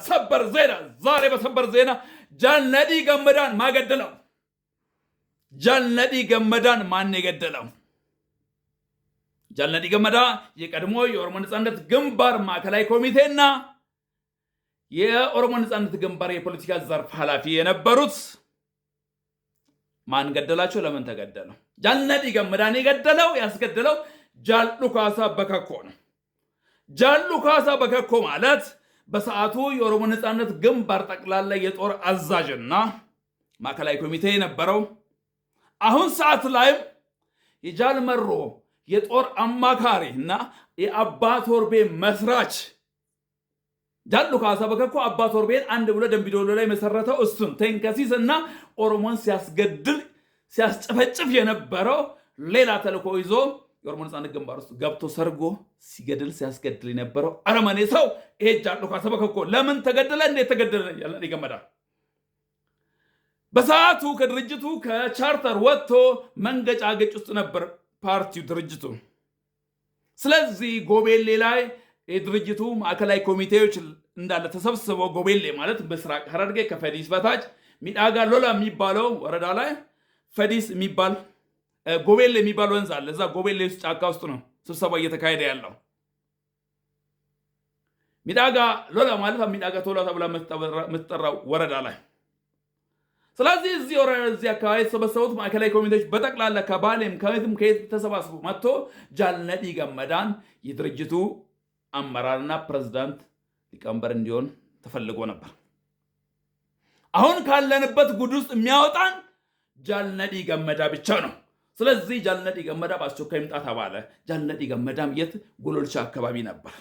ሰበር ዜና ዛሬ በሰበር ዜና ጃልነዲ ገመዳን ማገደለው ጃልነዲ ገመዳን ማን የገደለው? ጃልነዲ ገመዳ የቀድሞ የኦሮሞ ነጻነት ግንባር ማዕከላዊ ኮሚቴና የኦሮሞ ነጻነት ግንባር የፖለቲካ ዘርፍ ኃላፊ የነበሩት ማን ገደላቸው? ለምን ተገደለው? ጃልነዲ ገመዳን የገደለው ያስገደለው ጃል ሉካሳ በከኮ ነው። ጃል ሉካሳ በከኮ ማለት በሰዓቱ የኦሮሞ ነጻነት ግንባር ጠቅላላ የጦር አዛዥና ማዕከላዊ ኮሚቴ የነበረው አሁን ሰዓት ላይም የጃል መሮ የጦር አማካሪ እና የአባ ቶርቤ መስራች ጃል ሉካሳ በከኮ አባ ቶርቤን አንድ ብሎ ደምቢዶሎ ላይ መሰረተው እሱን ተንከሲስ እና ኦሮሞን ሲያስገድል ሲያስጨፈጭፍ የነበረው ሌላ ተልኮ ይዞ የኦሮሞ ነጻነት ግንባር ውስጥ ገብቶ ሰርጎ ሲገድል ሲያስገድል የነበረው አረመኔ ሰው ይሄ ጃል ሉካሳ በከኮ ለምን ተገደለ? እንዴት ተገደለ? ጃልነዲ ገመዳ በሰዓቱ ከድርጅቱ ከቻርተር ወጥቶ መንገጫገጭ ውስጥ ነበር ፓርቲው ድርጅቱ። ስለዚህ ጎቤሌ ላይ የድርጅቱ ማዕከላዊ ኮሚቴዎች እንዳለ ተሰብስበው ጎቤሌ ማለት ምስራቅ ሐረርጌ ከፈዲስ በታች ሚዳጋ ሎላ የሚባለው ወረዳ ላይ ፈዲስ የሚባል ጎቤሌ የሚባል ወንዝ አለ። እዛ ጎቤሌ ውስጥ ጫካ ውስጥ ነው ስብሰባ እየተካሄደ ያለው። ሚዳጋ ሎላ ማለት ሚዳጋ ቶላ ተብላ የምትጠራው ወረዳ ላይ። ስለዚህ እዚህ አካባቢ የተሰበሰቡት ማዕከላዊ ኮሚቴዎች በጠቅላላ ከባሌም ከየትም ከየት ተሰባስቡ መጥቶ ጃልነዲ ገመዳን የድርጅቱ አመራርና ፕሬዝዳንት ሊቀመንበር እንዲሆን ተፈልጎ ነበር። አሁን ካለንበት ጉድ ውስጥ የሚያወጣን ጃልነዲ ገመዳ ብቻ ነው። ስለዚህ ጃልነዲ ገመዳ በአስቸኳይ ይምጣ ተባለ። ጃልነዲ ገመዳም የት? ጎሎልቻ አካባቢ ነበር።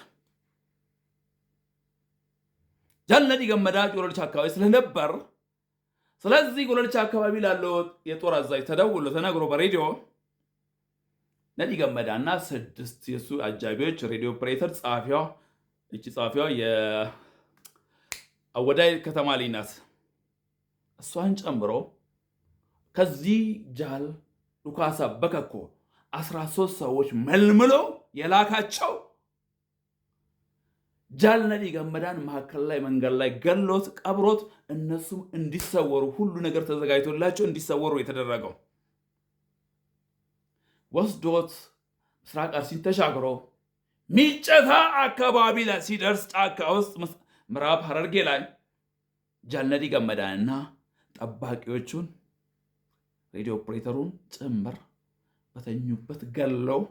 ጃልነዲ ገመዳ ጎሎልቻ አካባቢ ስለነበር ስለዚህ ጎሎልቻ አካባቢ ላለው የጦር አዛዥ ተደውሎ ተነግሮ በሬዲዮ ነዲ ገመዳና 6 የሱ አጃቢዎች ሬዲዮ ኦፕሬተር ጸሐፊዋ የአወዳይ ከተማ ልጅ ናት። እሷን ጨምሮ ከዚህ ጃል ሉካሳ በከኮ 13 ሰዎች መልምሎ የላካቸው ጃልነዲ ገመዳን መካከል ላይ መንገድ ላይ ገሎት ቀብሮት እነሱም እንዲሰወሩ ሁሉ ነገር ተዘጋጅቶላቸው እንዲሰወሩ የተደረገው ወስዶት ምስራቅ አርሲን ተሻግሮ ሚጨታ አካባቢ ላይ ሲደርስ ጫካ ውስጥ ምዕራብ ሐረርጌ ላይ ጃልነዲ ገመዳንና ጠባቂዎቹን ሬዲዮ ኦፕሬተሩን ጭምር በተኙበት ገለው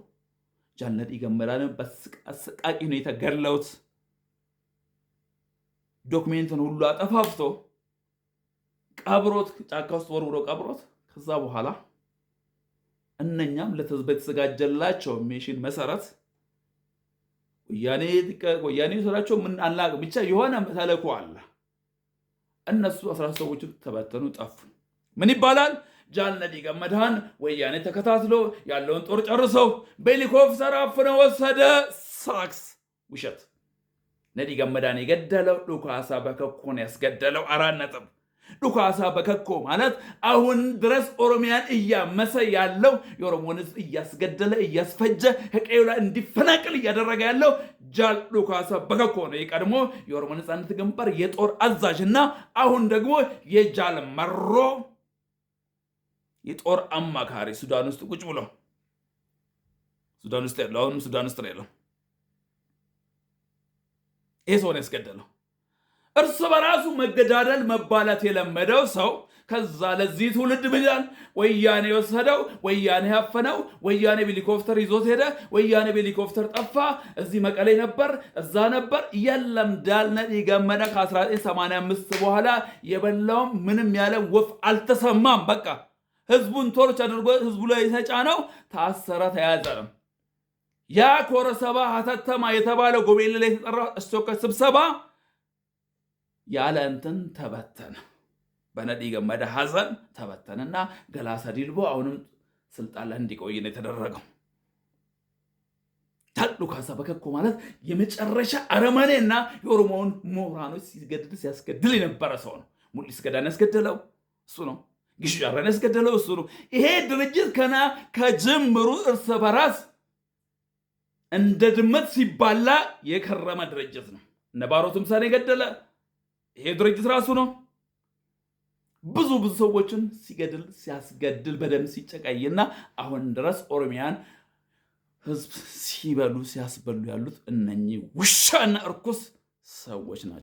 ጃልነዲ ገመዳን በአሰቃቂ ሁኔታ ገለውት ዶክሜንትን ሁሉ አጠፋፍቶ ቀብሮት ጫካ ውስጥ ወርውሮ ቀብሮት ከዛ በኋላ እነኛም በተዘጋጀላቸው ሚሽን መሰረት ወያኔ ስራቸው ምን አላቅ ብቻ የሆነ ተልዕኮ አለ። እነሱ 13 ሰዎች ተበተኑ፣ ጠፉ። ምን ይባላል? ጃልነዲ ገመዳን ወያኔ ተከታትሎ ያለውን ጦር ጨርሰው በሄሊኮፕተር አፍነው ወሰደ። ሳክስ ውሸት። ነዲ ገመዳን የገደለው ሉካሳ በከኮን ያስገደለው 4 ነጥብ። ሉካሳ በከኮ ማለት አሁን ድረስ ኦሮሚያን እያመሰ ያለው የኦሮሞን ሕዝብ እያስገደለ እያስፈጀ ከቀዩ ላይ እንዲፈናቅል እያደረገ ያለው ጃል ሉካሳ በከኮ ነው። የቀድሞ የኦሮሞ ነጻነት ግንባር የጦር አዛዥና አሁን ደግሞ የጃል መሮ የጦር አማካሪ ሱዳን ውስጥ ቁጭ ብሎ ሱዳን ውስጥ ያለው አሁንም ሱዳን ውስጥ ነው። ይሄ ሰው ነው ያስገደለው። እርስ በራሱ መገዳደል መባላት የለመደው ሰው ከዛ ለዚህ ትውልድ ብላል ወያኔ ወሰደው፣ ወያኔ ያፈነው፣ ወያኔ በሄሊኮፕተር ይዞት ሄደ፣ ወያኔ በሄሊኮፕተር ጠፋ፣ እዚህ መቀሌ ነበር፣ እዛ ነበር። የለም ጃልነዲ ገመዳ ከ1985 በኋላ የበላውም ምንም ያለ ወፍ አልተሰማም። በቃ ህዝቡን ቶርች አድርጎ ህዝቡ ላይ የተጫነው ታሰረ፣ ተያዘ። ያ ኮረሰባ ሀተተማ የተባለው ጎቤሌ ላይ የተጠራው አስቸኳይ ስብሰባ ያለ እንትን ተበተነ። በነዲ ገመዳ ሐዘን ተበተነና ገላሳ ዲልቦ አሁንም ስልጣን ላይ እንዲቆይ ነው የተደረገው። ጃል ሉካሳ በከኮ ማለት የመጨረሻ አረመኔና የኦሮሞውን ምሁራኖች ሲያስገድል የነበረ ሰው ነው። ሙሊስ ገዳን ያስገደለው እሱ ነው። ግሽ ጃራን ያስገደለው እሱ ነው። ይሄ ድርጅት ከጅምሩ እርስ በራስ እንደ ድመት ሲባላ የከረመ ድርጅት ነው። እነ ባሮ ቱምሳን የገደለ ይሄ ድርጅት ራሱ ነው። ብዙ ሰዎችን ሲገድል ሲያስገድል በደም ሲጨቀይና አሁን ድረስ ኦሮሚያን ህዝብ ሲበሉ ሲያስበሉ ያሉት እነኚህ ውሻና እርኩስ ሰዎች ናቸው።